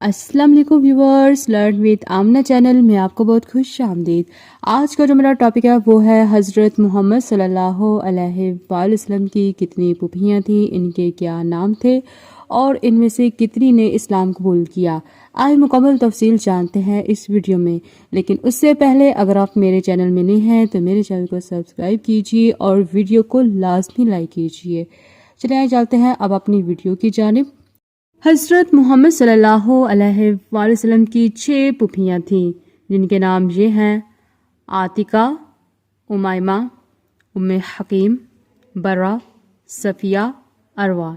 السلام علیکم viewers, learn with Amna channel میں آپ کو بہت خوش آمدید۔ آج کا جو میرا ٹاپک ہے وہ ہے حضرت محمد صلی اللہ علیہ وآلہ وسلم کی کتنی پھوپھیاں تھیں، ان کے کیا نام تھے اور ان میں سے کتنی نے اسلام قبول کیا۔ آئے مکمل تفصیل جانتے ہیں اس ویڈیو میں، لیکن اس سے پہلے اگر آپ میرے چینل میں نہیں ہیں تو میرے چینل کو سبسکرائب کیجیے اور ویڈیو کو لازمی لائک کیجیے۔ چلیں چلتے ہیں اب اپنی ویڈیو کی جانب۔ حضرت محمد صلی اللہ علیہ وآلہ وسلم کی 6 پھوپھیاں تھیں، جن کے نام یہ ہیں: عاتقہ، امیمہ، ام حکیم، برہ، صفیہ، عروہ۔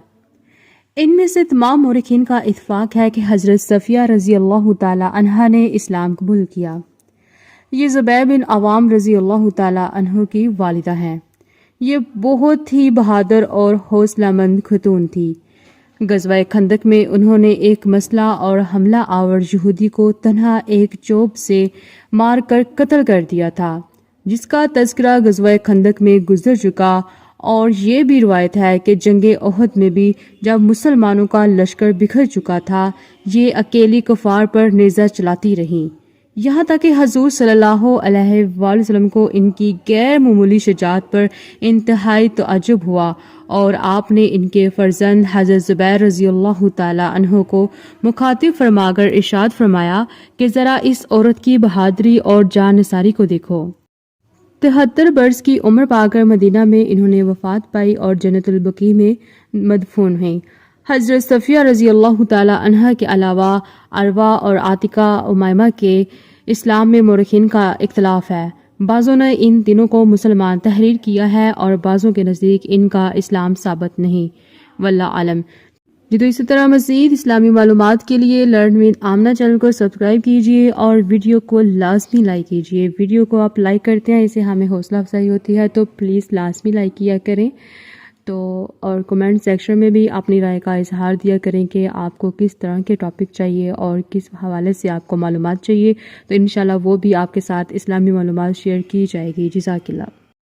ان میں سے تمام مورخین کا اتفاق ہے کہ حضرت صفیہ رضی اللہ تعالی عنہا نے اسلام قبول کیا۔ یہ زبیر بن عوام رضی اللہ تعالی عنہ کی والدہ ہیں۔ یہ بہت ہی بہادر اور حوصلہ مند خاتون تھی۔ غزوہ خندق میں انہوں نے ایک مسلح اور حملہ آور یہودی کو تنہا ایک چوب سے مار کر قتل کر دیا تھا، جس کا تذکرہ غزوہ خندق میں گزر چکا، اور یہ بھی روایت ہے کہ جنگ احد میں بھی جب مسلمانوں کا لشکر بکھر چکا تھا، یہ اکیلی کفار پر نیزہ چلاتی رہیں، یہاں تک کہ حضور صلی اللہ علیہ وآلہ وسلم کو ان کی غیر معمولی شجاعت پر انتہائی تعجب ہوا، اور آپ نے ان کے فرزند حضرت زبیر رضی اللہ تعالی عنہ کو مخاطب فرما کر ارشاد فرمایا کہ ذرا اس عورت کی بہادری اور جان نثاری کو دیکھو۔ 73 برس کی عمر پا کر مدینہ میں انہوں نے وفات پائی اور جنت البقیع میں مدفون ہیں۔ حضرت صفیہ رضی اللہ تعالی عنہ کے علاوہ عروہ اور عاتقہ، امیمہ کے اسلام میں مورخین کا اختلاف ہے۔ بعضوں نے ان تینوں کو مسلمان تحریر کیا ہے اور بعضوں کے نزدیک ان کا اسلام ثابت نہیں، واللہ عالم۔ تو اسی طرح مزید اسلامی معلومات کے لیے لرن وتھ آمنہ چینل کو سبسکرائب کیجیے اور ویڈیو کو لازمی لائک کیجیے۔ ویڈیو کو آپ لائک کرتے ہیں، اسے ہمیں حوصلہ افزائی ہوتی ہے، تو پلیز لازمی لائک کیا کریں۔ اور کمنٹ سیکشن میں بھی اپنی رائے کا اظہار دیا کریں کہ آپ کو کس طرح کے ٹاپک چاہیے اور کس حوالے سے آپ کو معلومات چاہیے، تو انشاءاللہ وہ بھی آپ کے ساتھ اسلامی معلومات شیئر کی جائے گی۔ جزاک اللہ۔